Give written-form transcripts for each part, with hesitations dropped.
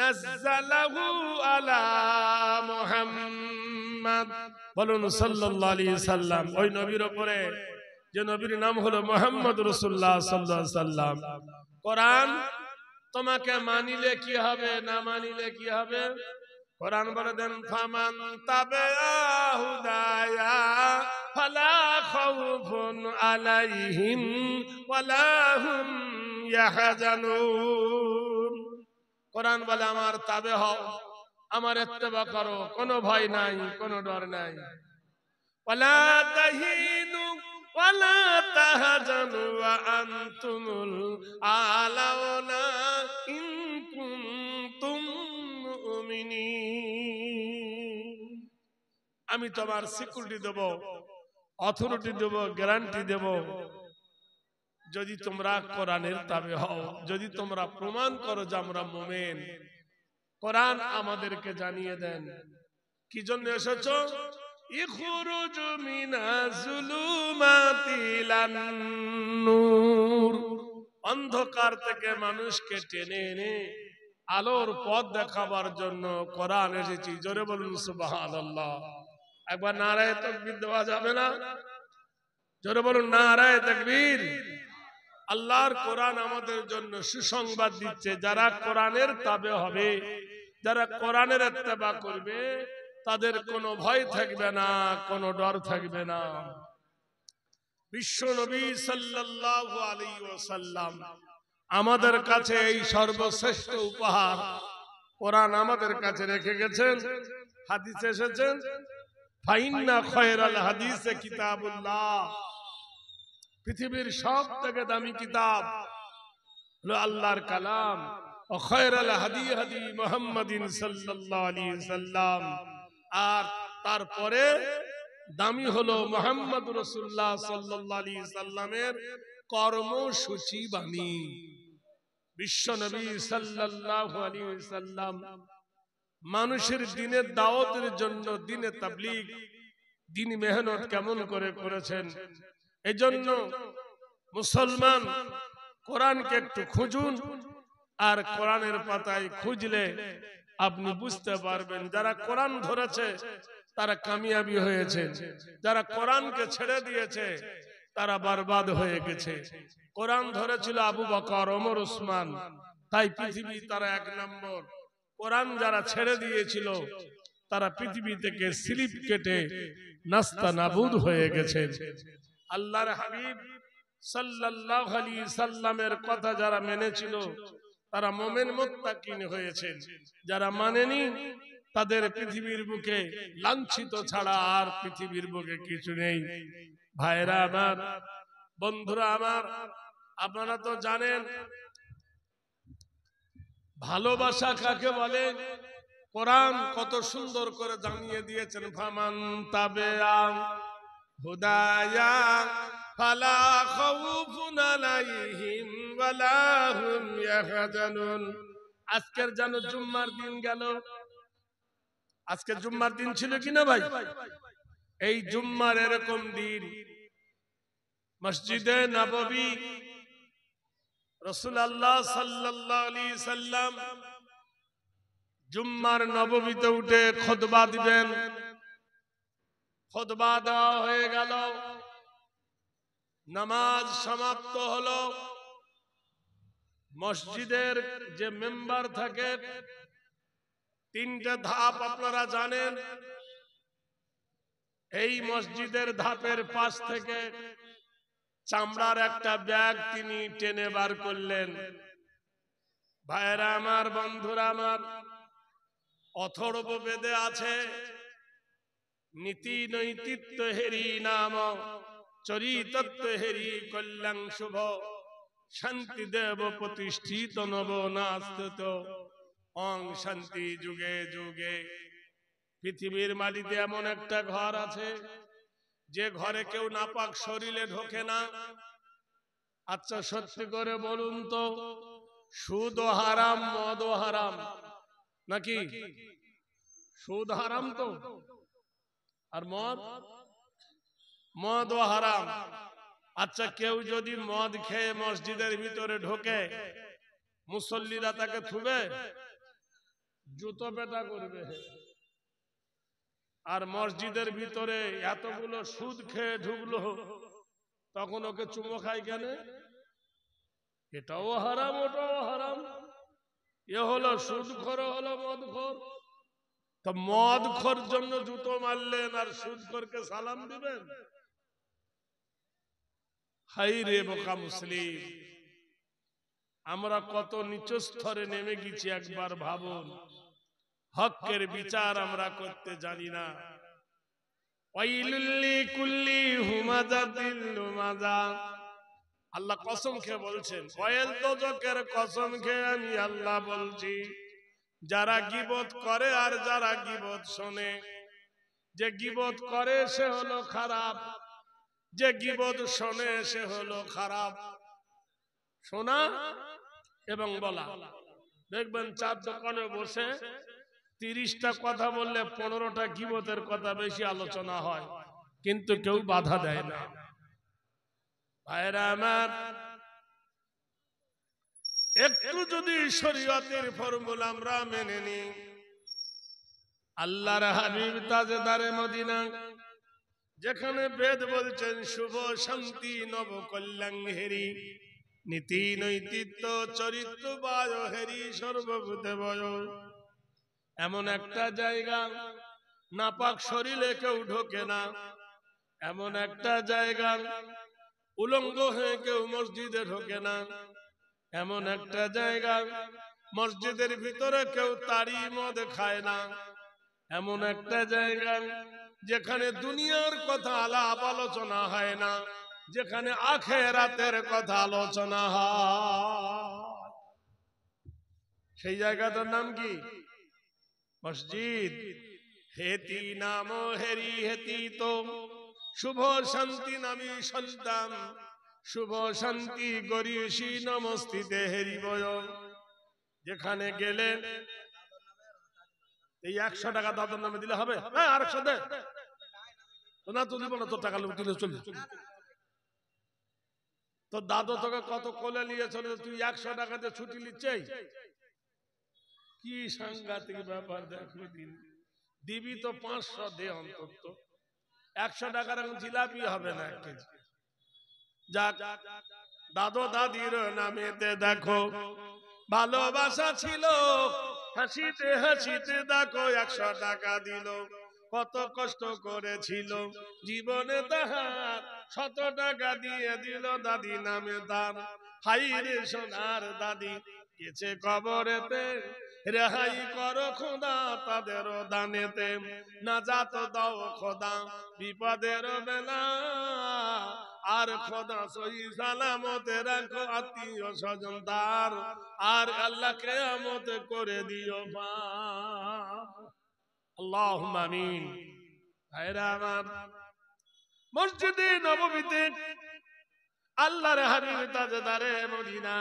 নাযালাহু আলা মুহাম্মদ, বলুন সাল্লাল্লাহু আলাইহি সাল্লাম। ওই নবীর উপরে যে নবীর নাম হলো মুহাম্মদ রাসূলুল্লাহ সাল্লাল্লাহু আলাইহি সাল্লাম। কোরআন তোমাকে মানিলে কি হবে, না মানিলে কি হবে? কোরআন বলে দেন, ফামান তাবিআ হুদায়া ফালা খাউফুন আলাইহিম ওয়ালা হুম ইয়াহজানুন। কোরআন বলে আমার তাবে হও, আমার ইত্তেবা করো, কোনো ভয় নাই, কোনো ডর নাই। ওয়ালা তাহিনু ওয়ালা তাহজানু ওয়া আনতুমুল আলাউনা ইন কুনতুম মুমিনিন। আমি তোমার সিকিউরিটি দেব, অথরিটি দেব, গ্যারান্টি দেব, যদি তোমরা কোরআনের তাবে হও, যদি তোমরা প্রমাণ করো যে আমরা মুমিন। কোরআন আমাদেরকে জানিয়ে দেন কি জন্য এসেছো? ইখরুজু মিনাজ-জুলুমাতিলান নূর, অন্ধকার থেকে মানুষকে টেনে এনে আলোর পথ দেখাবার জন্য কোরআন এসেছে। জোরে বলুন সুবহানাল্লাহ। একবার নারায়ে তাকবীর দেওয়া যাবে না? জোরে বলুন নারায়ে তাকবীর। আল্লাহর কোরআন আমাদের জন্য সুসংবাদ দিচ্ছে, যারা কোরআনের তাবে হবে, যারা কোরআনের ইত্তেবা করবে, তাদের কোনো ভয় থাকবে না, কোনো ডর থাকবে না। বিশ্ব নবী সাল্লাল্লাহু আলাইহি ওয়াসাল্লাম আমাদের কাছে এই সর্বশ্রেষ্ঠ উপহার কোরআন আমাদের কাছে রেখে গেছেন। হাদিসে এসেছে, ফাইন্না খায়রাল হাদিসে কিতাবুল্লাহ, পৃথিবীর সবথেকে দামি কিতাব হলো আল্লাহর কালাম। ও খায়রাল হাদি হাদি মুহাম্মাদিন সাল্লাল্লাহু আলাইহি সাল্লাম, আর তারপরে দামি হলো মুহাম্মদ রাসূলুল্লাহ সাল্লাল্লাহু আলাইহি সাল্লামের কর্মসূচি বাণী। বিশ্ব নবী সাল্লাল্লাহু আলাইহি সাল্লাম মানুষের দ্বীনের দাওয়াতের জন্য, দ্বীনে তাবলীগ, দ্বীনি মেহনত কেমন করে করেছেন। এজন্য মুসলমান কোরআনকে একটু খুঁজুন, আর কোরআনের পাতায় খুঁজলে আপনি বুঝতে পারবেন যারা কোরআন ধরেছে তারা কামিয়াবি হয়েছে, যারা কোরআনকে ছেড়ে দিয়েছে তারা বরবাদ হয়ে গেছে। কোরআন ধরেছিল আবু বকর, ওমর, উসমান, তাই পৃথিবী তারা এক নম্বর। কোরআন যারা ছেড়ে দিয়েছিল তারা পৃথিবী থেকে স্লিপ কেটে নাস্তা নাবুদ হয়ে গেছে। আল্লাহর হাবিব সাল্লাল্লাহু আলাইহি সাল্লামের কথা যারা মেনেছিল তারা মুমিন মুত্তাকিন হয়েছেন, যারা মানেনি তাদের পৃথিবীর বুকে লাঞ্ছিত ছাড়া আর পৃথিবীর বুকে কিছু নেই। ভাইরা আমার, বন্ধুরা আমার, আপনারা তো জানেন ভালোবাসা কাকে বলে। কোরআন কত সুন্দর করে জানিয়ে দিয়েছেন, ফামান তাবিআ হুদায়া ফালা খাউফুন আলাইহিম ওয়ালা হুম ইয়াহজানুন। আজকের যেন জুম্মার দিন গেল, আজকে জুম্মার দিন ছিল কিনা ভাই? এই জুম্মার এরকম দিন মসজিদে নববী রাসূলুল্লাহ সাল্লাল্লাহু আলাইহি সাল্লাম জুম্মার নববীতে উঠে খুতবা দিবেন। খুতবা দেওয়া হয়ে গেল, নামাজ সমাপ্ত হলো। মসজিদের যে মেম্বার থাকে, তিনটে ধাপ আপনারা জানেন। এই মসজিদের ধাপের পাশ থেকে চামড়ার একটা ব্যাগ তিনি টেনে বার করলেন। ভাইরা আমার, বন্ধুরা আমার, অথর্ব বেদে আছে, নীতি নৈতিত্ব হেরি নাম চরিতত্ব হেরি কল্যাণ শুভ শান্তি দেব প্রতিষ্ঠিত নব নাস্ত অং শান্তি যুগে যুগে। পৃথিবীর মাটিতে এমন একটা ঘর আছে যে ঘরে কেউ নাপাক শরীরে ঢোকে না। আচ্ছা সত্যি করে বলুন তো, সুদ হারাম, মদ হারাম নাকি? সুদ হারাম তো, আর মদ হারাম। আচ্ছা কেউ যদি মদ খেয়ে মসজিদের ভিতরে ঢোকে, মুসল্লিরা তাকে থুবে? জুতো পেটা করবে। আর মসজিদের ভিতরে এতগুলো সুদ খেয়ে ঢুকলো, তখন ওকে চুমো খায় কেন? এটাও হারাম, ওটাও হারাম। এ হলো সুদখোর, হলো মদখোর। তো মদখোর জন্য জুতো মারলেন আর সুদখোরকে সালাম দিবেন? হাই রে বোকা মুসলিম, আমরা কত নিচু স্তরে নেমে গেছি একবার ভাবুন। হকের বিচার আমরা করতে জানি না। ওয়াইলুল লিকুল্লি হুমাযাতিল লুমাযা। আল্লাহ কসম খেয়ে বলছেন, ওয়াইল দোজকের কসম খেয়ে আমি আল্লাহ বলছি, যারা গীবত করে আর যারা গীবত শোনে। যে গীবত করে সে হলো খারাপ, যে গীবত শোনে সে হলো খারাপ। শোনা এবং বলা। দেখবেন চার দোকানে বসে 30টা কথা বললে 15টা গীবতের কথা বেশি আলোচনা হয়, কিন্তু কেউ বাধা দেয় না। ভাইরা আমার, একটু যদি শরীয়তের ফর্মুলা আমরা মেনে নিই, আল্লাহর হাবিব তাজদারে মদিনা যেখানে বেদ বলছেন শুভ শান্তি নব কল্যাণ হেরি, নীতি নৈতিত্য চরিত্র বায় হেরি সর্বভূতে বয়। এমন একটা জায়গা নাপাক শরীরে কেউ ঢোকে না, এমন একটা জায়গা উলঙ্গ হয়ে কেউ মসজিদে ঢোকে না, এমন একটা জায়গা মসজিদের ভিতরে কেউ তাড়ি মদ খায় না, এমন একটা জায়গা যেখানে দুনিয়ার কথা আলাপ আলোচনা হয় না, যেখানে আখিরাতের কথা আলোচনা হয়। সেই জায়গাটার নাম কি? মসজিদ। হেতি নাম হেরি হেতি তো শুভ শান্তি নামি সন্তান, শুভ শান্তি গরিয়সী নমস্তিতে হেরি বয়। যেখানে গেলে এই 100 টাকা দাদার নামে দিলে হবে? হ্যাঁ, আর 100 দে না, তো দিব না, তোর টাকা তুলে চলে। তো দাদু তোকে কত কোলে নিয়ে চলে, তুই 100 টাকাতে ছুটি নিচ্ছে? কি সাংঘাতিক ব্যাপার দেখো দিন। দিবি তো 500 দে অন্তত, 100 টাকার এখন জিলাপি হবে না 1 কেজি। যাক, দাদু দাদির নামেতে দেখো ভালোবাসা ছিল, হাসিতে হাসিতে দেখো 100 টাকা দিল। কত কষ্ট করেছিল জীবনে তাহার, 100 টাকা দিয়ে দিল দাদি নামে তার। হাই রে সোনার দাদি গেছে কবরেতে, রেহাই করো খোদা তাদের দানেতে। নাজাত দাও খোদা বিপদের বেলা, আর খোদা সহি সালামতে রাখো আত্মীয় স্বজন তার, আর আল্লাহ কিয়ামত করে দিও পার। আল্লাহুম্মা আমিন। ভাইরা আমার, মসজিদে নববীতে আল্লাহর হাবিব তাজদারে মদিনা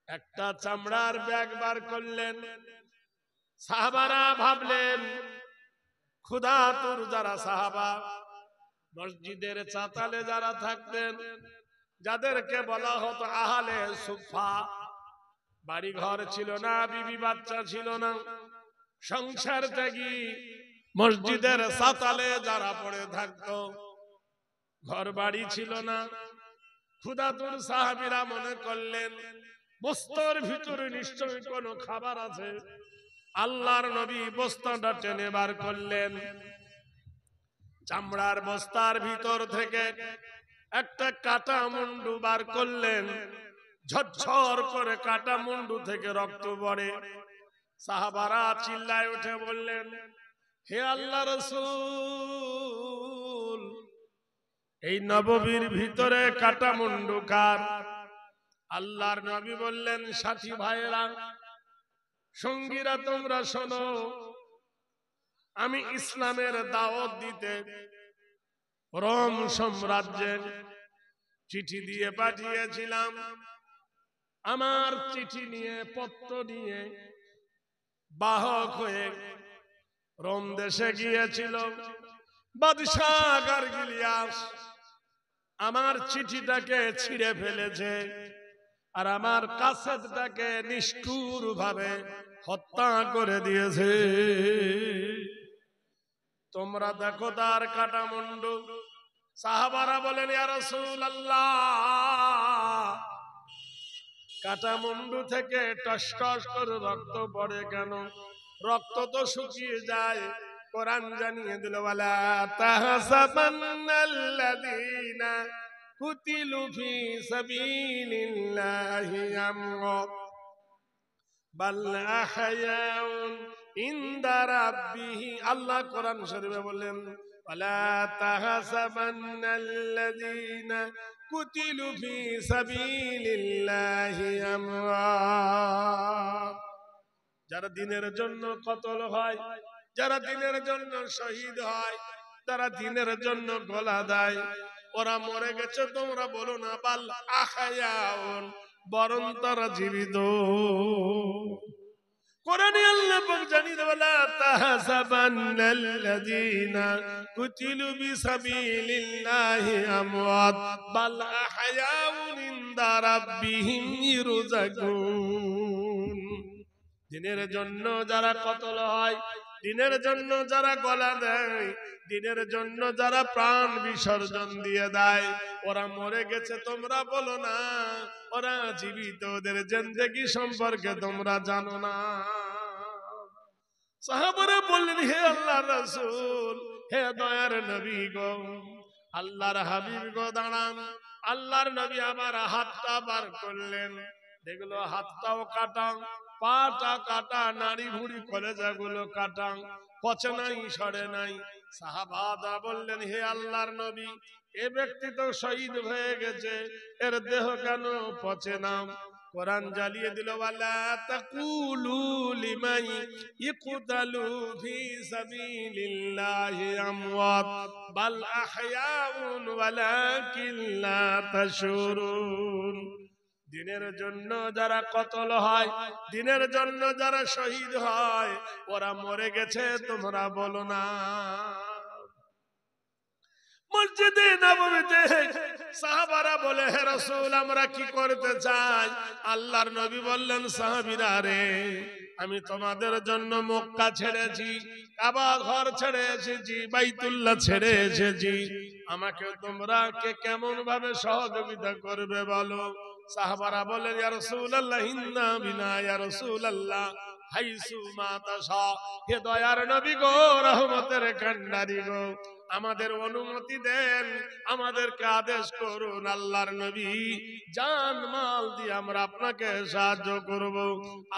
একটা চামড়ার ব্যাগ বার করলেন। সাহাবারা ভাবলেন, ক্ষুধাতুর যারা সাহাবা, মসজিদের চাতালে যারা থাকতেন, যাদেরকে বলা হতো আহলে সুফা, বাড়ি ঘর ছিল না, বিবি বাচ্চা ছিল না, সংসার ত্যাগী, মসজিদের চাতালে যারা পড়ে থাকতো, ঘর বাড়ি ছিল না। ক্ষুধাতুর সাহাবীরা মনে করলেন বস্তার ভিতরে নিশ্চয়ই কোনো খাবার আছে। আল্লাহর নবী বস্তাটা টেনে বার করলেন, চামড়ার বস্তার ভিতর থেকে একটা কাটা মুন্ডু বার করলেন। ঝরঝর করে কাটা মুন্ডু থেকে রক্ত পড়ে। সাহাবারা চিল্লায় উঠে বললেন, হে আল্লাহ রাসূল, এই নববীর ভিতরে কাটা মুন্ডু কার? আল্লাহর নবী বললেন, সাথী ভাইরা, সঙ্গীরা, তোমরা শোনো, আমি ইসলামের দাওয়াত দিতে রোম সাম্রাজ্যে চিঠি দিয়ে পাঠিয়েছিলাম। আমার চিঠি নিয়ে, পত্র নিয়ে বাহক হয়ে রোম দেশে গিয়েছিল বাদশাহ গারগিলিয়াস। আমার চিঠিটাকে ছিঁড়ে ফেলেছে আর আমার কাসেটটাকে নিষ্ঠুর ভাবে হত্যা করে দিয়েছে। তোমরা দেখো তার কাটা মুন্ডু। সাহাবারা বলেন, ইয়া রাসূলুল্লাহ, কাটা মুন্ডু থেকে টস টস করে রক্ত পড়ে কেন? রক্ত তো শুকিয়ে যায়। কোরআন জানিয়ে দিল, ওয়ালা তাহসাবান্নাল্লাযীনা কুতিলু ফী সাবিলিল্লাহি আমওয়াত বাল আহয়াউন ইনদা রাব্বিহি। আল্লাহ কোরআন শরীফে বলেন, ওয়ালা তাহসাবান্নাল্লাযীনা কুতিলু ফী সাবিলিল্লাহি আমওয়াত। যারা দিনের জন্য কতল হয়, যারা দিনের জন্য শহীদ হয়, যারা দিনের জন্য গলা দেয়, ওরা মরে গেছে তোমরা বলো না, বাল আহয়াউন, বরং তারা জীবিত। কোরআনে আল্লাহ পাক জানিয়ে বলা, তাহসাবান্নাল্লাযীনা কুতিলু বিসাবিলিল্লাহি আমওয়াত বাল আহয়াউন ইনদা রাব্বিহিম ইরযাকুন। দিনের জন্য যারা কতল হয়, দিনের জন্য যারা গলা দেয়, দিনের জন্য যারা প্রাণ বিসর্জন দিয়ে দেয়, ওরা মরে গেছে তোমরা বলো না, ওরা জীবিত। ওদের জিন্দেগি সম্পর্কে তোমরা জানো না। সাহাবারা বললেন, হে আল্লাহর রাসূল, হে দয়ার নবী গো, আল্লাহর হাবিব গো, দাঁড়ান। আল্লাহর নবী আমার হাতটা বার করলেন, দেখলো হাতটাও কাটা, পাটা কাটা, নাড়ি ভুড়ি কলেজাগুলো কাটা, পচে নাই, সরে নাই। সাহাবাদা বললেন, হে আল্লাহর নবী, এ ব্যক্তি তো শহীদ হয়ে গেছে, এর দেহ কেন পচে না? কোরআন জ্বালিয়ে দিল, ওয়ালা তাকুলু লিমান ইকতালু ফি সাবিলিল্লাহি আমওয়াত বাল আহয়াউন ওয়ালাকিন লা তাশউরুন। দিনের জন্য যারা কতল হয়, দিনের জন্য যারা শহীদ হয়, ওরা মরে গেছে তোমরা বলো না। মসজিদে নববীতে সাহাবারা বলে, হে রাসূল, আমরা কি করতে চাই? আল্লাহর নবী বললেন, সাহাবীরা রে, আমি তোমাদের জন্য মক্কা ছেড়েছি, কাবা ঘর ছেড়ে এসেছি, বাইতুল্লাহ ছেড়ে এসেছি। আমাকে তোমরা কে কেমন ভাবে সহযোগিতা করবে বলো? সাহাবারা বলেন, ইয়া রাসূলুল্লাহ, ইন্না বিনা ইয়া রাসূলুল্লাহ হাইসু মা তাশা। হে দয়ার নবী গো, রহমতের কান্ডারি গো, আমাদের অনুমতি দেন, আমাদেরকে আদেশ করুন। আল্লাহর নবী, জান মাল দিয়ে আমরা আপনাকে সাহায্য করব।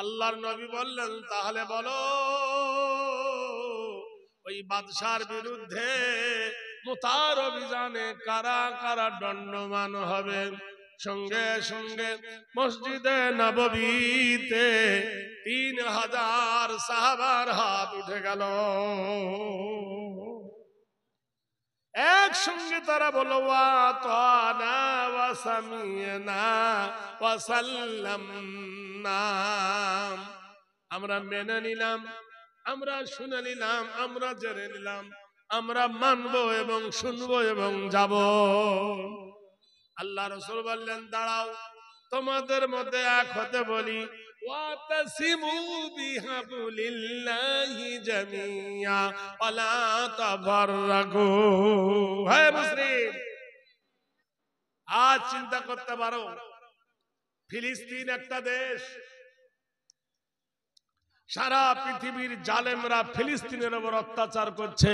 আল্লাহর নবী বললেন, তাহলে বলো, ওই বাদশার বিরুদ্ধে মুতার অভিযানে কারা কারা দণ্ডমান হবে? সঙ্গে সঙ্গে মসজিদে নববীতে 3000 সাহাবার হাত উঠে গেল। একসঙ্গে তারা বলো, ওয়া তানা ওয়া সামিনা ওয়া সাল্লামনা। আমরা মেনে নিলাম, আমরা শুনে নিলাম, আমরা জেনে নিলাম, আমরা মানবো এবং শুনবো এবং যাব। আল্লাহ রাসূল বললেন, দাঁড়াও, তোমাদের মধ্যে এক হতে বলি, ওয়াতাসিমু বিহাবলিল্লাহি জামিয়া ওয়ালা তাফাররাকু। হে মুসলিম, আজ চিন্তা করতে পারো, ফিলিস্তিন একটা দেশ, সারা পৃথিবীর জালেমরা ফিলিস্তিনের উপর অত্যাচার করছে,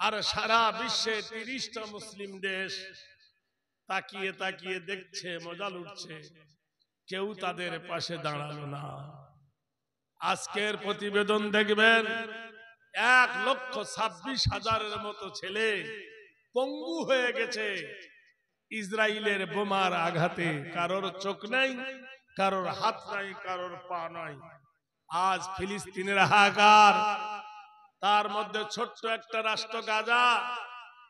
আর সারা বিশ্বে 30টা মুসলিম দেশ তাকিয়ে তাকিয়ে দেখছে, মজা লুটছে, কেউ তাদের পাশে দাঁড়ালো না। আজকের প্রতিবেদন দেখবেন, 1,26,000 মতো ছেলে পঙ্গু হয়ে গেছে ইসরায়েলের বোমার আঘাতে। কারোর চোখ নাই, কারোর হাত নাই, কারোর পা নাই। আজ ফিলিস্তিনের হাহাকার, তার মধ্যে ছোট্ট একটা রাষ্ট্র গাজা,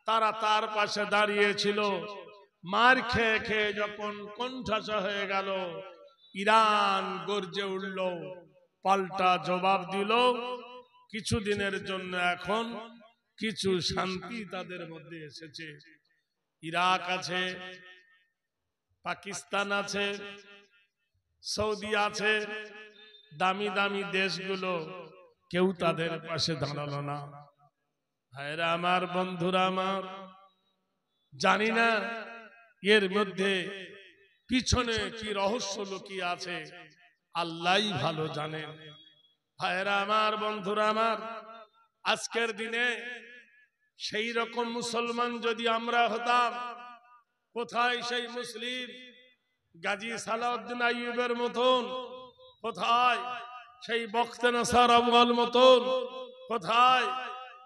তারা তার পাশে দাঁড়িয়েছিল। মার খেয়ে খেয়ে যখন কণ্ঠাসা হয়ে গেল, ইরান গর্জে উঠল, পাল্টা জবাব দিল। কিছুদিনের জন্য এখন কিছু শান্তি তাদের মধ্যে এসেছে। ইরাক আছে, পাকিস্তান আছে, সৌদি আছে, দামি দামি দেশগুলো কেউ তাদের পাশে দাঁড়ালো না। ভাইরা আমার, বন্ধুরা আমার, জানি না এর মধ্যে পিছনে কি রহস্য লুকিয়ে আছে, আল্লাহই ভালো জানেন। ভাইরা আমার, বন্ধুরা আমার, আজকের দিনে সেই রকম মুসলমান যদি আমরা হতাম, কোথায় সেই মুসলিম গাজী সালাউদ্দিন আইয়ুবের মতন, কোথায় সেই বখতে নসর আউয়াল মতন, কোথায়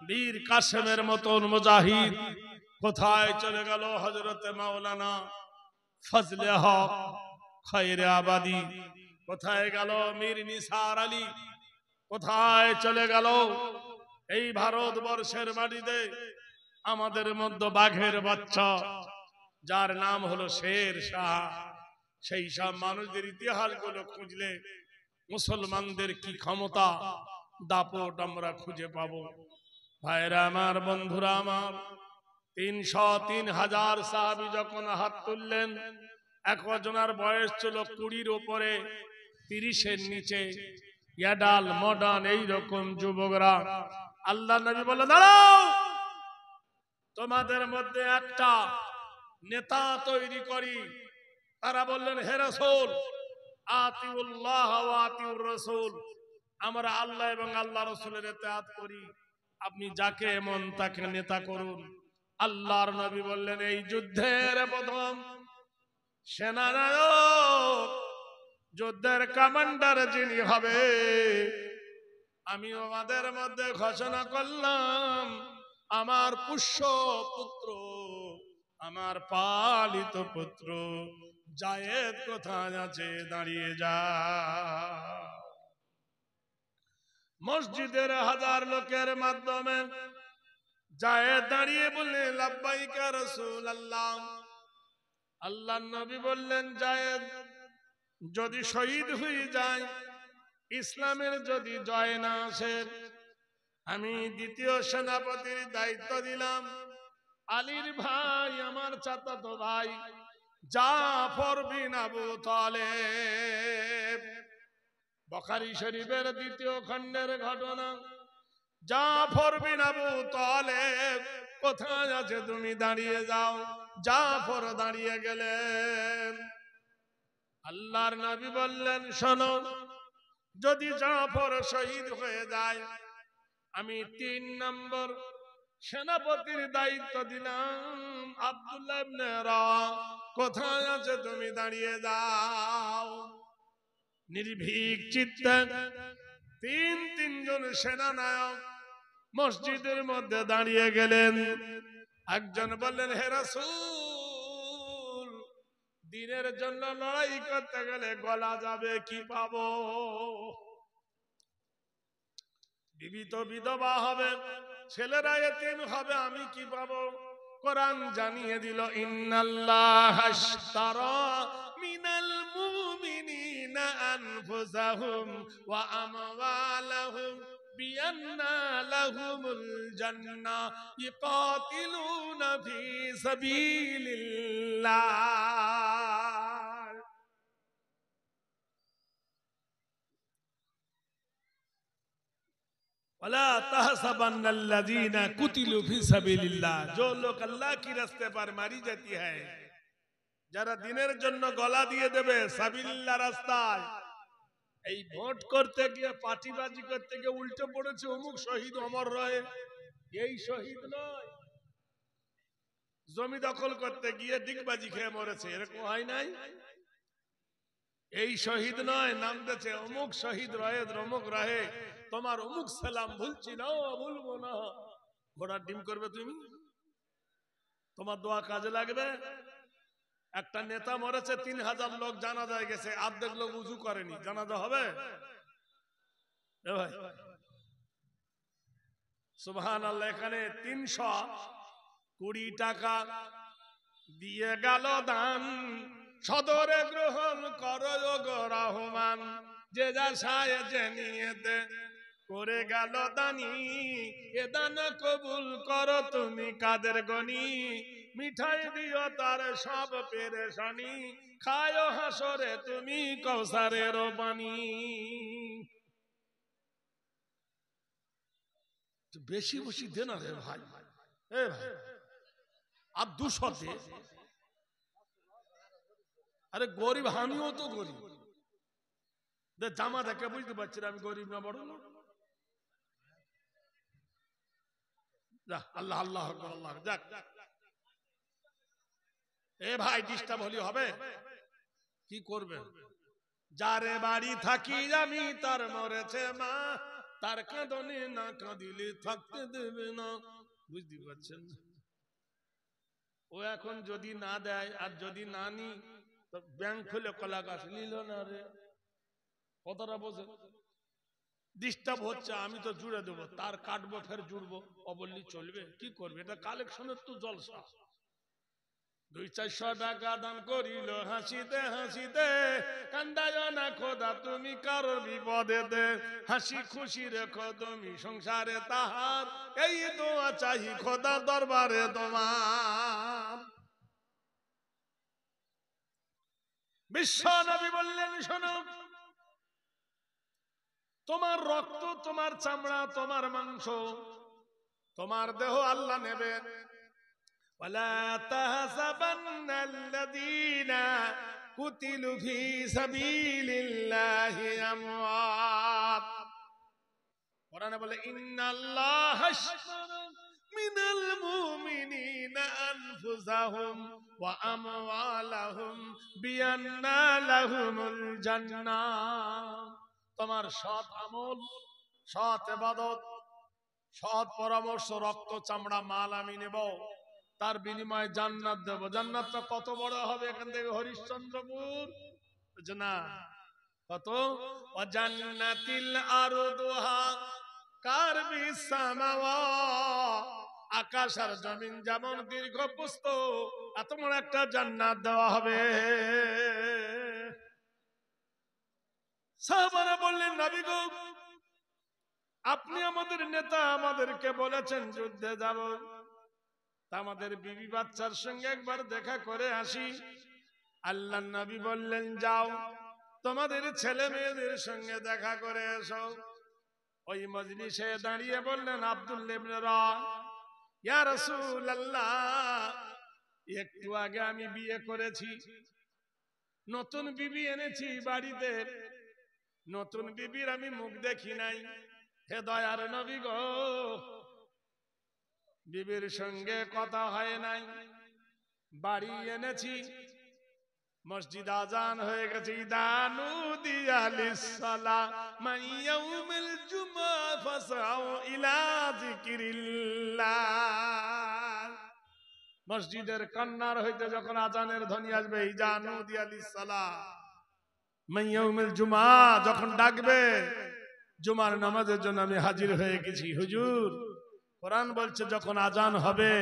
বীর কাসেমের মতন মুজাহিদ, কোথায় চলে গেল হযরতে মাওলানা ফজলে হক খয়রে আবাদী, কোথায় গেল মীর নিসার আলী, কোথায় চলে গেল এই ভারতবর্ষের মাটিতে আমাদের মধ্যে বাঘের বাচ্চা যার নাম হলো শের শাহ। সেই সব মানুষদের ইতিহাসগুলো খুঁজলে মুসলমানদের কি ক্ষমতা দাপট আমরা খুঁজে পাবো। ভাইরা আমার, বন্ধুরা আমার, 303,000 সাহাবী যখন হাত তুললেন, একজনের বয়স ছিল 20-র উপরে, 30-এর নিচে, ইয়াডাল মডার্ন এইরকম যুবকরা। আল্লাহ নবী বলে, দাঁড়াও, তোমাদের মধ্যে একটা নেতা তৈরি করি। তারা বললেন, হে রাসূল, আতিউল্লাহ ওয়া আতিউর রাসূল, আমরা আল্লাহ এবং আল্লাহ রাসূলের ইতাআত করি, আপনি যাকে মন তাকে নেতা করুন। আল্লাহর নবী বললেন, এই যুদ্ধের প্রথম সেনানায়ক, যুদ্ধের কমান্ডার যিনি হবে, আমি আমাদের মধ্যে ঘোষণা করলাম, আমার পুষ্য পুত্র, আমার পালিত পুত্র জায়েদ কোথায় আছে, দাঁড়িয়ে যা। মসজিদের 1000 লোকের মাধ্যমে জায়েদ দাঁড়িয়ে বললেন, লাব্বাইক ইয়া রাসূলুল্লাহ। আল্লাহর নবী বললেন, জায়েদ যদি শহীদ হয়ে যায়, ইসলামের যদি জয় না আসে, আমি দ্বিতীয় সেনাপতির দায়িত্ব দিলাম আলীর ভাই, আমার চাচাতো ভাই জাফর বিন আবু তালেব। বুখারী শরীফের 2য় খণ্ডের ঘটনা। জাফর বিন আবু তালেব কোথায় আছে, তুমি দাঁড়িয়ে যাও। জাফর দাঁড়িয়ে গেলেন। আল্লাহর নবী বললেন, শোনো, যদি জাফর শহীদ হয়ে যায়, আমি 3 নম্বর সেনাপতির দায়িত্ব দিলাম আব্দুল্লাহ ইবনে রাওয়া, কোথায় আছে, তুমি দাঁড়িয়ে যাও। নির্ভীক চিত্তে 3 জন সেনানায়ক মসজিদের মধ্যে দাঁড়িয়ে গেলেন। একজন বললেন, হে রাসূল, দ্বীনের জন্য লড়াই করতে গেলে গলা যাবে, কি পাবো? বিবি তো বিধবা হবে, ছেলেরা এতিম হবে, আমি কি পাবো? কোরআন জানিয়ে দিল, ইন্নাল্লাহা আশতারা মিনাল মুমিনিনা আনফুসাহুম ওয়া আমওয়ালাহুম বিআন্না লাহুমুল জান্নাহ ইকাতিলুনা ফি সাবিলিল্লাহ। वला तहसबन्नल्लज़ीना कुतिलू फी साबिलिल्लाह, जो लोग अल्लाह की रास्ते पर मारी जाती है, যারা দ্বীনের জন্য গলা দিয়ে দেবে সাবিলিল্লাহ রাস্তায়। এই ভোট করতে গিয়ে, পার্টিবাজি করতে গিয়ে উল্টে পড়েছে, অমুক শহীদ অমর রয়ে, এই শহীদ নয়। জমি দখল করতে গিয়ে ডিগবাজি খেয়ে মরেছে, এরকম হয় নাই? এই শহীদ নয়, নাম দিয়েছে অমুক শহীদ রয়ে, অমুক রহে, তোমার অমুক সালাম ভুলছি না, ভুলবো না। ঘোড়ার ডিম করবে তুমি, তোমার দোয়া কাজে লাগবে। একটা নেতা মরেছে, 3000 লোক জানাজায় গেছে, অর্ধেক লোক উজু করেনি, জানাজা হবে? ভাই সুবহানাল্লাহ। এখানে 320 টাকা দিয়ে গেল দান, সদরে গ্রহণ করো গো রহমান, যে যা সায় যে নিয়েতে করে গেল দানি, এ দান কবুল করো তুমি কাদের গনি, মিঠাই দিও তার সব পেরেশানি, খায়ো হাসরে তুমি কৌসারের পানি। বেশি বেশি দে না রে ভাই, এ ভাই আর 200 দে। আরে গরিব, আমিও তো গরিব, জামা দেখে বুঝতে পারছি আমি গরিব না বড় লোক। আল্লাহ আল্লাহ আল্লাহ, যাক। এ ভাই ডিস্টার্ব হলি হবে, কি করবে? যারে বাড়ি থাকি আমি তার মরেছে মা, তার কাঁদনে না কাঁদিলে থাকতে দেবে না। বুঝতে পারছেন? ও এখন যদি না দেয় আর যদি না নি, তো ব্যাংক খুলে কলা গাছ নিল না রে, কতটা বোঝে? ডিস্টার্ব হচ্ছে, আমি তো জুড়ে দেবো, তার কাটবো ফের জুড়বো, অবললি চলবে? কি করবে? এটা কালেকশনের তো জলসা। 200-400 টাকা দান করিল হাসিতে হাসিতে, কান্দায় না খোদা তুমি কারো বিপদেতে, হাসি খুশি রেখো তুমি সংসারে তাহার, এই দোয়া চাহি খোদা দরবারে তোমার। বিশ্ব নবী বললেন, শোনো, তোমার রক্ত, তোমার চামড়া, তোমার মাংস, তোমার দেহ আল্লাহ নেবে। ওয়ালা তাহসাবান্নাল্লাযীনা কুতিলু ফী সাবিলিল্লাহি আমওয়াত। কোরআনে বলে, ইন্নাল্লাহা আশতারা মিনাল মুমিনিনা আনফুসাহুম ওয়া আমওয়ালাহুম বিআন্না লাহুমুল জান্নাহ। তোমার সৎ আমল, সৎ ইবাদত, সৎ পরামর্শ, রক্ত, চামড়া, মাল আমি নেব, তার বিনিময়ে জান্নাত দেব। জান্নাতটা কত বড় হবে? এখান থেকে হরিশ্চন্দ্রপুর না কত? জান্নাতিল আরদুহা কারবিস সামাওয়াত, আকাশ আর জমিন যেমন দীর্ঘ প্রস্থ, এত বড় একটা জান্নাত দেওয়া হবে। সাহাবারা বললেন, নবী গো, আপনি আমাদের নেতা, আমাদেরকে বলেছেন যুদ্ধে যাব, তা আমাদের বিবি বাচ্চার সঙ্গে একবার দেখা করে আসি। আল্লাহর নবী বললেন, যাও, তোমাদের ছেলে মেয়েদের সঙ্গে দেখা করে এসো। ওই মজলিসে দাঁড়িয়ে বললেন আব্দুল্লাহ ইবনে রাওয়া, ইয়া রাসূলুল্লাহ, একটু আগে আমি বিয়ে করেছি, নতুন বিবি এনেছি বাড়িতে, নতুন বিবির আমি মুখ দেখি নাই, হে দয়ার নবী গো, বিবির সঙ্গে কথা হয় নাই, বাড়ি এনেছি, মসজিদ আজান হয়ে গেছে, ইদানু দিয়ালিস সালাহ মান ইয়াউমিল জুমআ ফাসাউ ইলা যিকরিল্লাহ। মসজিদের কান্নার হইতে যখন আজানের ধ্বনি আসবে, ইদানু দিয়ালিস সালাহ মান ইয়াউমিল জুমআ, যখন ডাকবে জুমার নামাজের জন্য আমি হাজির হয়ে গেছি। হুজুর, কোরআন বলছে যখন আজান হবে,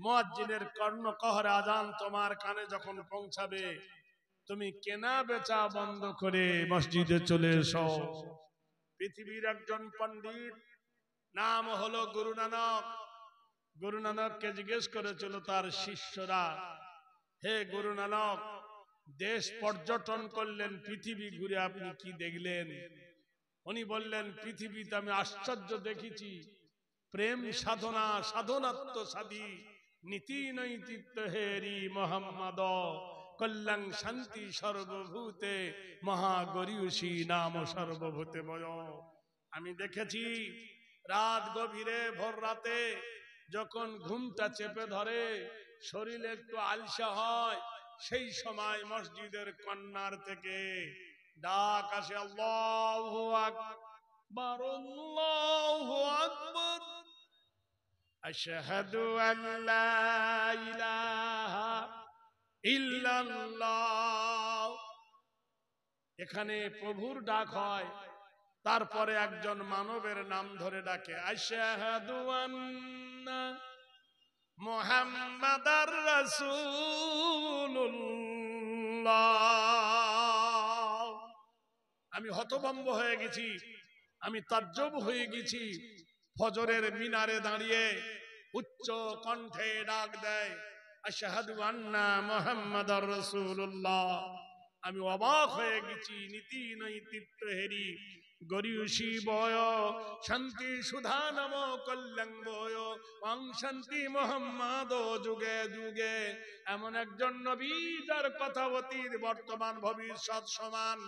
মুয়াজ্জিনের কর্ণকহরে আজান তোমার কানে যখন পৌঁছাবে, তুমি কেনা বেচা বন্ধ করে মসজিদে চলে এসো। পৃথিবীর একজন পণ্ডিত, নাম হলো গুরু নানক, গুরু নানককে জিজ্ঞেস করেছিল তার শিষ্যরা, হে গুরু নানক, দেশ পর্যটন করলেন, পৃথিবী ঘুরে আপনি কি দেখলেন? উনি বললেন, পৃথিবীতে আমি আশ্চর্য দেখেছি, প্রেম সাধনা, সাধনাত্ম সাধী, নীতি নৈতিত্ব হেরি মোহাম্মদ, কল্যাণ শান্তি সর্বভূতে, মহাগরিয়সী নাম সর্বভূতে বয়। আমি দেখেছি রাত গভীরে, ভোর রাতে যখন ঘুমটা চেপে ধরে, শরীরে একটু আলসা হয়, সেই সময় মসজিদের কন্যার থেকে ডাক আসে, আল্লাহু আকবার, আল্লাহু আকবার, আশহাদু আল্লা ইলাহা ইল্লাল্লাহ। এখানে প্রভুর ডাক হয়, তারপরে একজন মানবের নাম ধরে ডাকে, আশহাদু আন্না মুহাম্মাদার রাসূলুল্লাহ। আমি হতভম্ব হয়ে গেছি, আমি তাজ্জব হয়ে গেছি, ফজরের মিনারে দাঁড়িয়ে উচ্চ কণ্ঠে ডাক দেয় আশহাদু আন্না মুহাম্মাদার রাসূলুল্লাহ। আমি অবাক হয়ে গেছি, নীতি নৈতিত্ব হেরি গরিয়সী বয় শান্তি সুধা নম কল্যাণ বয় ওং শান্তি মোহাম্মদ যুগে যুগে। এমন একজন নবী যার কথা অতীত বর্তমান ভবিষ্যৎ সমান,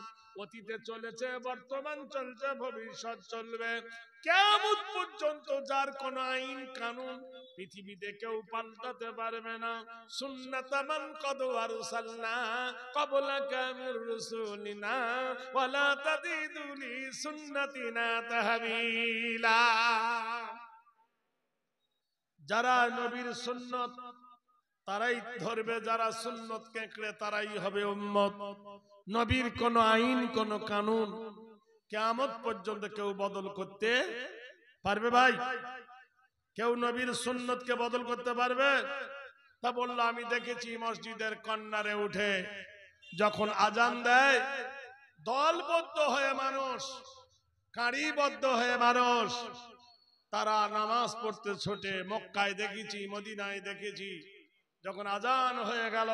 অতীতে চলেছে, বর্তমান চলছে, ভবিষ্যৎ চলবে, কিয়ামত পর্যন্ত যার কোন আইন কানুন পৃথিবীতে কেউ পাল্টাতে পারবে না। সুন্নাতামান কদ আরসালনা ক্বাবলাকা মির রাসূলিনা ওয়ালা তাজিদু লি সুন্নাতিনা তাহবিলা। যারা নবীর সুন্নত তারাই ধরবে, যারা সুন্নত কেঁকড়ে তারাই হবে উম্মত। নবীর কোন আইন কোন কানুন কিয়ামত পর্যন্ত কেউ বদল করতে পারবে? ভাই, কেউ নবীর সুন্নতকে বদল করতে পারবে? তা বললো, আমি দেখেছি মসজিদের কর্নারে উঠে যখন আজান দেয়, দলবদ্ধ হয়ে মানুষ, কাঁড়িবদ্ধ হয়ে মানুষ, তারা নামাজ পড়তে ছোটে। মক্কায় দেখেছি, মদিনায় দেখেছি, যখন আজান হয়ে গেল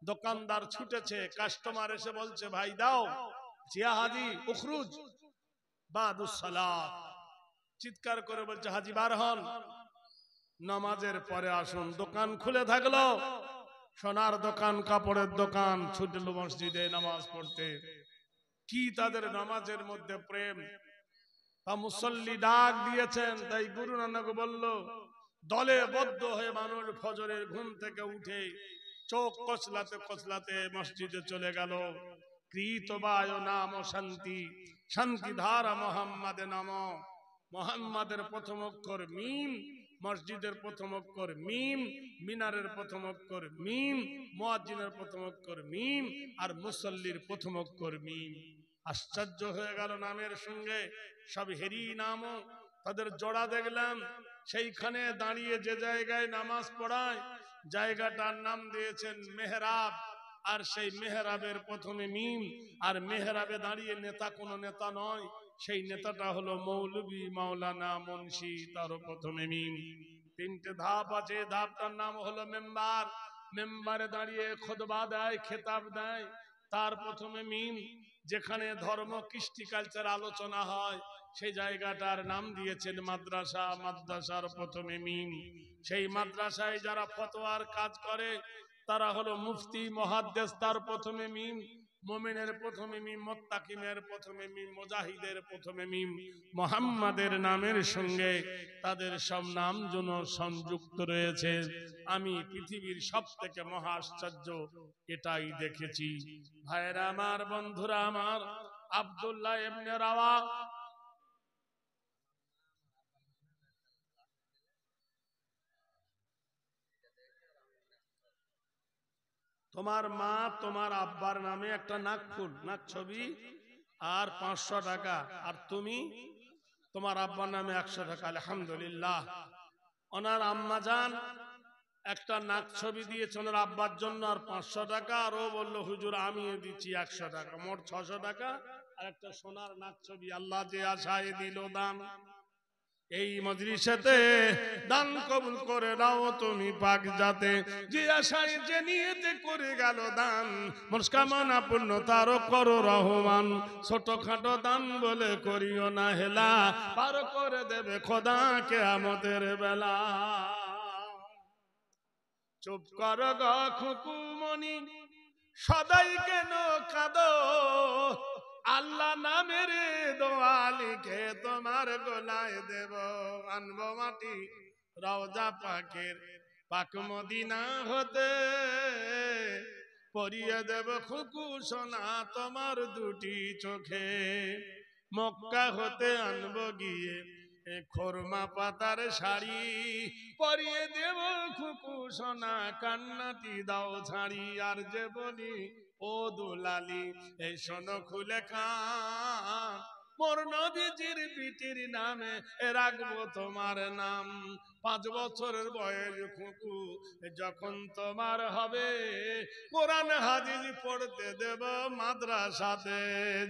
দোকানদার ছুটেছে, কাস্টমার এসে বলছে ভাই দাও, জিয়া হাজি উখরুজ বাদুস সালাত, চিৎকার করে বলছে হাজি বার হন, নামাজের পরে আসুন। দোকান খুলে থাকলো, সোনার দোকান, কাপড়ের দোকান, ছুটলো মসজিদে নামাজ পড়তে। কি তাদের নামাজের মধ্যে প্রেম! তা মুসল্লি ডাক দিয়েছেন, তাই গুরু নানক বলল দলে বদ্ধ হয়ে মানুষ ফজরের ঘুম থেকে উঠে চোখ কচলাতে কচলাতে মসজিদে চলে গেল। কৃতবায় নাম শান্তি, শান্তি ধারা মোহাম্মদে নাম। মোহাম্মদের প্রথম অক্ষর মিম, মসজিদের প্রথম অক্ষর মিম, মিনারের প্রথম অক্ষর মিম, মুয়াজ্জিনের প্রথম অক্ষর মিম, আর মুসল্লির প্রথম অক্ষর মিম। আশ্চর্য হয়ে গেল নামের সঙ্গে সব হেরি নাম, তাদের জোড়া দেখলাম। সেইখানে দাঁড়িয়ে যে জায়গায় নামাজ পড়ায় জায়গাটার নাম দিয়েছেন মেহরাব, আর সেই মেহরাবের প্রথমে মিম, আর মেহরাবে দাঁড়িয়ে নেতা কোন নেতা নয়, সেই নেতাটা হলো মৌলভী মাওলানা মুন্সি, তারও প্রথমে মিম। তিনটে ধাপ আছে, ধাপটার নাম হলো মেম্বার, মেম্বারে দাঁড়িয়ে খুতবা দেয়, খেতাব দেয়, তার প্রথমে মিম। যেখানে ধর্ম কৃষ্টি কালচার আলোচনা হয় সেই জায়গাটার নাম দিয়েছেন মাদ্রাসা, মাদ্রাসার প্রথমে মিম। সেই মাদ্রাসায় যারা ফতোয়ার কাজ করে তারা হলো মুফতি মুহাদ্দিস, তার প্রথমে মিম। মুমিনের প্রথমে মিম, মুত্তাকিনের প্রথমে মিম, মুজাহিদের প্রথমে মিম। মুহাম্মাদের নামের সঙ্গে তাদের সব নাম যেন সংযুক্ত রয়েছে। আমি পৃথিবীর সবথেকে মহা আশ্চর্য এটাই দেখেছি। ভাইরা আমার, বন্ধুরা আমার, আব্দুল্লাহ ইবনে রাওয়া তোমার মা তোমার আব্বার নামে একটা নাকফুল, নাক ছবি আর 500 টাকা, আর তুমি তোমার আব্বার নামে 100 টাকা। আলহামদুলিল্লাহ। ওনার আম্মা জান একটা নাক ছবি দিয়েছে ওনার আব্বার জন্য আর 500 টাকা, আর ও বললো হুজুর আমি দিচ্ছি 100 টাকা, মোট 600 টাকা আর একটা সোনার নাক ছবি। আল্লাহ যে আশায় দিল দান, এই মজলিসেতে দান কবুল করে দাও তুমি পাক জাতে। যে আশায় যে নিয়তে করে গেল দান, মনস্কামনা পূর্ণ তারও করো রহমান। ছোটখাটো দান বলে করিও না হেলা, পার করে দেবে খোদা কিয়ামতের বেলা। চুপ কর গো খুকুমনি, সদাই কেন কাঁদো, আল্লাহ নামের দোয়া লিখে তোমার গলায় দেব। আনবো মাটি রওজা পাকের পাক মদিনা হতে, পরিয়ে দেব খুকু সোনা তোমার দুটি চোখে। মক্কা হতে আনবো গিয়ে খোরমা পাতার শাড়ি, পরিয়ে দেব খুকু সোনা কান্নাটি দাও ছাড়ি। আর যে বলি ও দুলালি এই শোনো খুলে কান, মোর নবীজির বিটির নামে রাখবো তোমার নাম। 5 বছরের বয়স খুকু যখন তোমার হবে, কোরআন হাদিস পড়তে দেব, মাদ্রাসাতে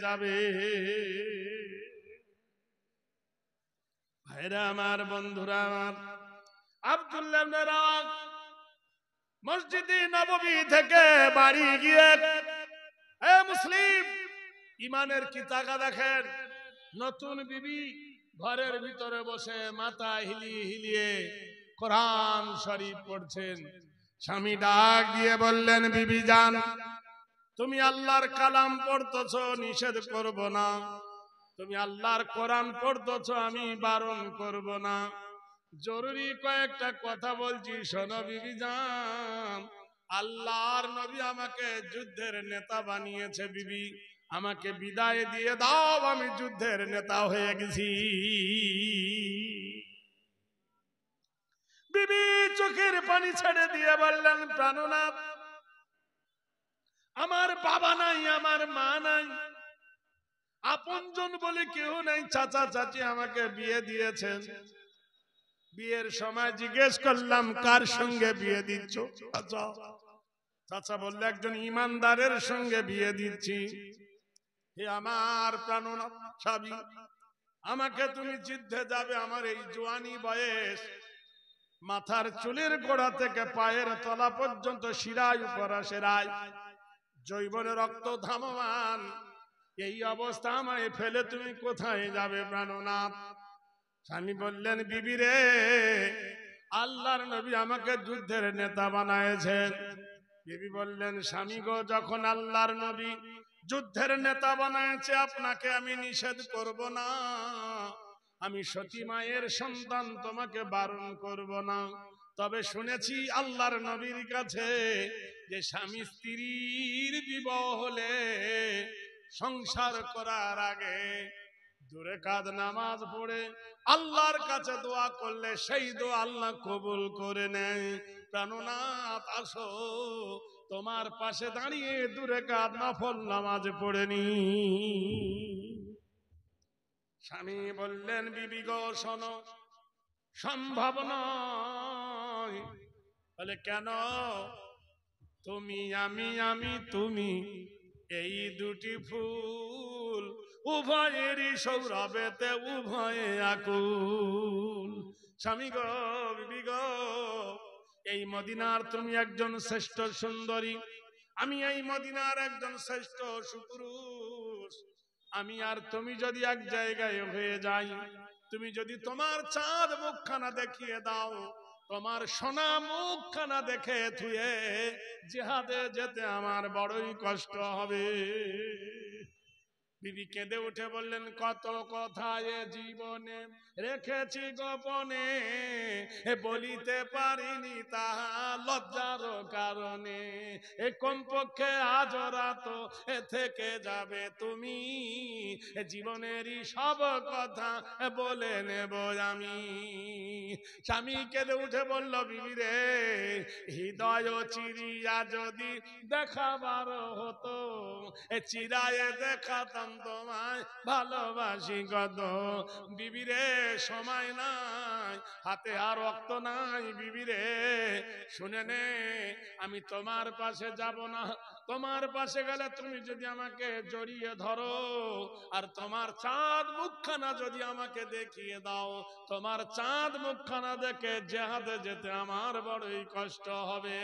যাবে। ভাইরা আমার, বন্ধুরা আমার, আব্দুল্লাহ ইবনে রাওয়াহ মসজিদে নববী থেকে বাড়ি গিয়ে, এ মুসলিম, ইমানের কি তাকা দেখেন। নতুন বিবি ঘরের ভিতরে বসে মাথা হিলিয়ে হিলিয়ে কোরআন শরীফ পড়ছেন। স্বামী ডাক দিয়ে বললেন, বিবি জান, তুমি আল্লাহর কালাম পড়তেছো, নিষেধ করব না। তুমি আল্লাহর কোরআন পড়তেছো, আমি বারণ করব না। জরুরি কয়েকটা কথা বলছি, শোনো বিবি জান। আল্লাহর নবী আমাকে যুদ্ধের নেতা বানিয়েছে। বিবি, আমাকে বিদায় দিয়ে দাও, আমি যুদ্ধের নেতা হয়ে গেছি। বিবি চোখের পানি ছেড়ে দিয়ে বললেন, প্রাণনাথ, আমার বাবা নাই, আমার মা নাই, আপনজন বলে কেউ নাই। চাচা চাচি আমাকে বিয়ে দিয়েছেন। বিয়ের সময় জিজ্ঞেস করলাম, কার সঙ্গে বিয়ে দিচ্ছ? চাচা বললে, একজন ইমানদারের সঙ্গে বিয়ে দিচ্ছি। হে আমার প্রাণনাথ স্বামী, আমাকে তুমি যুদ্ধে যাবে। আমার এই জওয়ানি বয়স, মাথার চুলের গোড়া থেকে পায়ের তলা পর্যন্ত শিরায় উপরা শিরায় যৌবনে রক্ত ধামমান, এই অবস্থা আমায় ফেলে তুমি কোথায় যাবে প্রাণনাথ? স্বামী বললেন, বিবি রে, আল্লাহর নবী আমাকে যুদ্ধের নেতা বানায়েছেন। বিবি বললেন, স্বামী গো, যখন আল্লাহর নবী যুদ্ধের নেতা বানায়েছে, আপনাকে আমি নিষেধ করব না। আমি সতী মায়ের সন্তান, তোমাকে বারণ করব না। তবে শুনেছি আল্লাহর নবীর কাছে যে স্বামী স্ত্রীর বিবাহ হলে সংসার করার আগে 2 রাকাত নামাজ পড়ে আল্লাহর কাছে দোয়া করলে সেই দোয়া আল্লাহ কবুল করে নেয়। প্রাণনাথ, আসো, তোমার পাশে দাঁড়িয়ে 2 রাকাত নফল নামাজ পড়ে নি। স্বামী বললেন, বিবি গো শোনো, সম্ভব নয়। বলে, কেন? তুমি আমি, আমি তুমি, এই দুটি ফুল উভয়েরই সৌরভেতে উভয়ে আকুল। স্বামী গো, বিবি গো, এই মদিনার তুমি একজন শ্রেষ্ঠ সুন্দরী, আমি এই মদিনার একজন শ্রেষ্ঠ সুপুরুষ। আমি আর তুমি যদি এক জায়গায় হয়ে যাই, তুমি যদি তোমার চাঁদ মুখখানা দেখিয়ে দাও, তোমার সোনা মুখখানা দেখে থুয়ে জিহাদে যেতে আমার বড়ই কষ্ট হবে। বিবি কেঁদে উঠে বললেন, কত কথা এ জীবনে রেখেছি গোপনে, বলিতে পারিনি তাহা লজ্জার কারণে। এ কমপক্ষে আজ রাত এ থেকে যাবে তুমি, জীবনেরই সব কথা বলে নেব আমি। স্বামী কেঁদে উঠে বলল, বিবি রে, হৃদয় চিরিয়া যদি দেখাবার হতো, চিরায়ে দেখাতাম তোমায় ভালোবাসি কত। বিবি রে, সময় নাই, হাতে আর রক্ত নাই। বিবি রে, শুনে নে, আমি তোমার পাশে যাব না। তোমার পাশে গেলে তুমি যদি আমাকে জড়িয়ে ধরো আর তোমার চাঁদ মুখখানা যদি আমাকে দেখিয়ে দাও, তোমার চাঁদ মুখখানা দেখে জিহাদে যেতে আমার বড়ই কষ্ট হবে।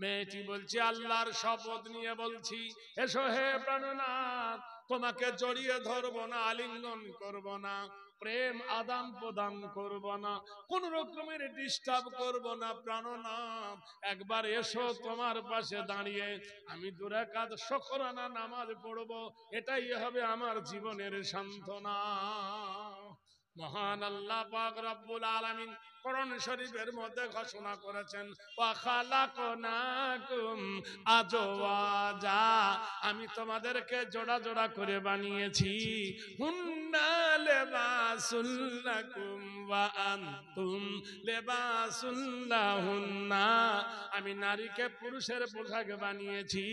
মেয়েটি বলছি, আল্লাহর শপথ নিয়ে বলছি, এসো হে প্রাণনাথ, তোমাকে জড়িয়ে ধরবো না, আলিঙ্গন করব না, প্রেম আদান প্রদান করব না, কোন রকমের ডিস্টার্ব করব না। প্রাণনাথ, একবার এসো, তোমার পাশে দাঁড়িয়ে আমি 2 রাকাত শুকরানা নামাজ পড়ব, এটাই হবে আমার জীবনের সান্ত্বনা। মহান আল্লাহ পাক রব্বুল আলামিন কোরআন শরীফের মধ্যে ঘোষণা করেছেন, ওয়া খালাকনাকুম আজওয়াজা, আমি তোমাদেরকে জোড়া জোড়া করে বানিয়েছি। হুন্না লিবাসুল লাকুম ওয়া আনতুম লিবাসুল লাহুন্না, আমি নারীকে পুরুষের পোশাক বানিয়েছি,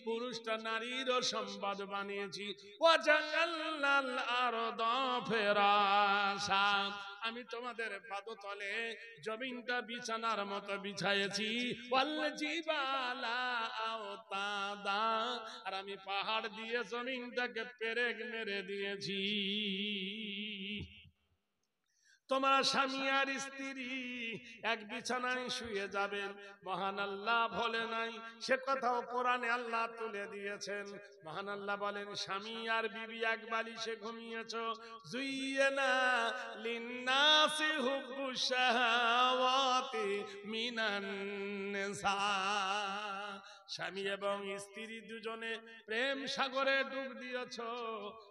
পুরুষটা নারীরও সম্পদ বানিয়েছি। ওয়া জাআলনাল আরদা ফিরাশা, আমি তোমাদের পাদতলে জমিনটা বিছানার মতো বিছাইছি। ওয়াল জিবালা আওতাদা, আর আমি পাহাড় দিয়ে জমিনটাকে পেরেক মেরে দিয়েছি। তোমরা স্বামী আর স্ত্রী এক বিছানায় শুয়ে যাবেন, মহান আল্লাহ বলে নাই, সে কথাও কোরআনে আল্লাহ তুলে দিয়েছেন। মহান আল্লাহ বলেন, স্বামী আর বিবি এক বালিশে ঘুমিয়েছো, জুইয়ানা লিন্নাসি হুব্বুশ শাহাওয়াতি মিনান নিসা। স্বামী এবং স্ত্রী দুজনে প্রেম সাগরে ডুব দিয়েছো,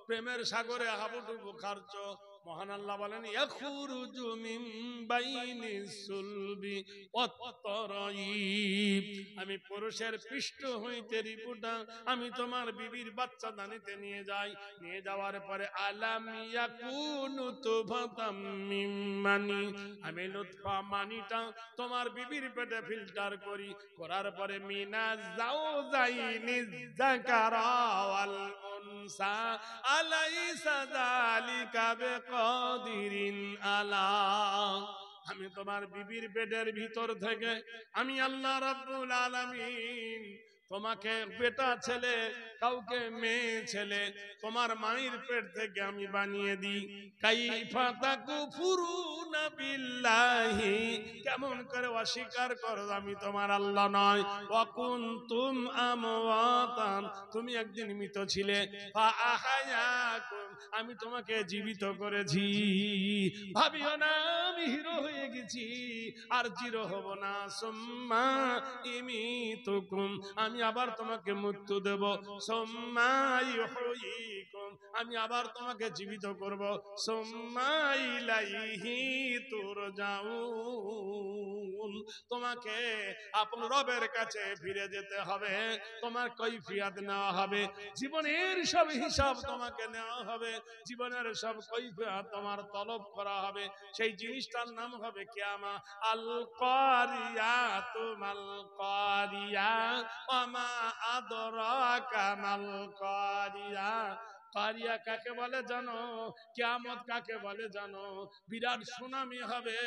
প্রেমের সাগরে হাবুডুবু খাচ্ছো। মহান আল্লাহ বলেন, ইয়াখরুজু মিন বাইনিস সুলবি ওয়াত-তারাইব, আমি পুরুষের পৃষ্ঠ হইতে রিপুটা আমি তোমার বিবির বাচ্চা দানিতে নিয়ে যাই, নিয়ে যাওয়ার পরে আলাম ইয়াকুনু তুফাতাম মিন মানি, আমি লুৎফা মানিটা তোমার বিবির পেটে ফিল্টার করি, করার পরে মিনাজ জাওজাইনি যাকারা ওয়াল উনসা আলাইসা যালিকা বিকাদিরিন আলা, আমি তোমার বিবির পেটের ভিতর থেকে আমি আল্লাহ রাব্বুল আলামিন তোমাকে বেটা ছেলে, কাউকে মেয়ে ছেলে তোমার মায়ের পেট থেকে আমি বানিয়ে দিই। কাইফা তাকুফুরুনা বিল্লাহি, কেমন করে অস্বীকার করো আমি তোমার আল্লাহ নয়। ওয়া কুনতুম আমওয়াতান, তুমি একদিন মৃত ছিলে, ফা আহয়াকুম, আমি তোমাকে জীবিত করেছি। ভাবিও না আমি হিরো হয়ে গেছি আর জিরো হব না। সুম্মা ইমিতুকুম, আমি আবার তোমাকে মৃত্যু দেব। সুম্মা ইউহয়িকুম, আমি আবার তোমাকে জীবিত করব। সুম্মা ইলাইহি তুরজাউন, তোমাকে আপন রবের কাছে ফিরে যেতে হবে, তোমার কৈফিয়ত নেওয়া হবে, জীবনের সব হিসাব তোমাকে নেওয়া হবে, জীবনের সব কৈফিয়ত তোমার তলব করা হবে। সেই জিনিসটার নাম হবে কিয়ামা। আল কারিয়াতু মাল কারিয়া ওয়া মা আদরাকা মাল কারিয়া। কারিয়া কাকে বলে জানো? কিয়ামত কাকে বলে জানো? বিরাট সুনামি হবে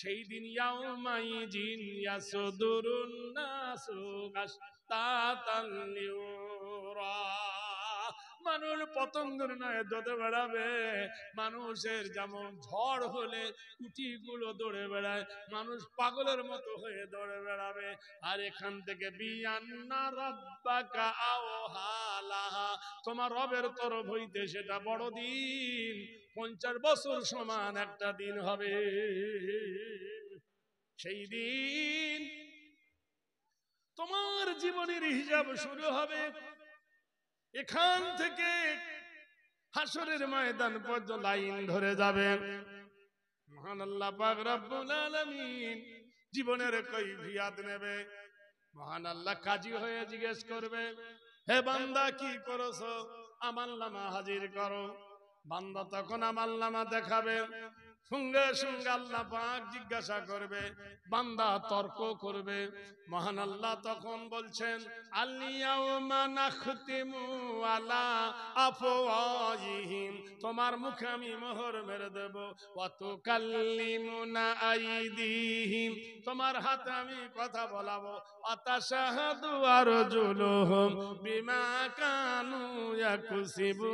সেই দিন। ইয়াউমাইজিন ইয়াসদুরুন নাসু আশতাতান লিউরা, মানুষ পতঙ্গের নয় দৌড়ে বেড়াবে। মানুষের যেমন ঝড় হলে কুটিগুলো দৌড়ে বেড়ায়, মানুষ পাগলের মতো হয়ে দৌড়ে বেড়াবে। আর এখান থেকে বিআন্না রাব্বাকা আওহালাহা, তোমার রবের তরফ হইতে সেটা বড় দিন, 50 বছর সমান একটা দিন হবে। সেই দিন তোমার জীবনের হিসাব শুরু হবে। এখান থেকে হাসরের ময়দান পর্যন্ত লাইন ধরে যাবে। মহান আল্লাহ পাক রব্বুল আলামিন জীবনের কৈফিয়ত নেবে। মহান আল্লাহ কাজী হয়ে জিজ্ঞেস করবে, হে বান্দা কি করেছো? আমলনামা হাজির করো। বান্দা তখন আমলনামা দেখাবে, সঙ্গে সঙ্গে আল্লাহ পাক জিজ্ঞাসা করবে, বান্দা তর্ক করবে। মহান আল্লাহ তখন বলছেন, আল-ইয়াউমা নাখতিমু আলা আফওয়াহিহিম, তোমার মুখে আমি মোহর মেরে দেব। ওয়া তুকাল্লিমুনা আইদিহিম, তোমার হাতে আমি কথা বলাবো। ওয়া তাশহাদু আরজুলুহুম বিমা কানু ইয়াকসিবুন,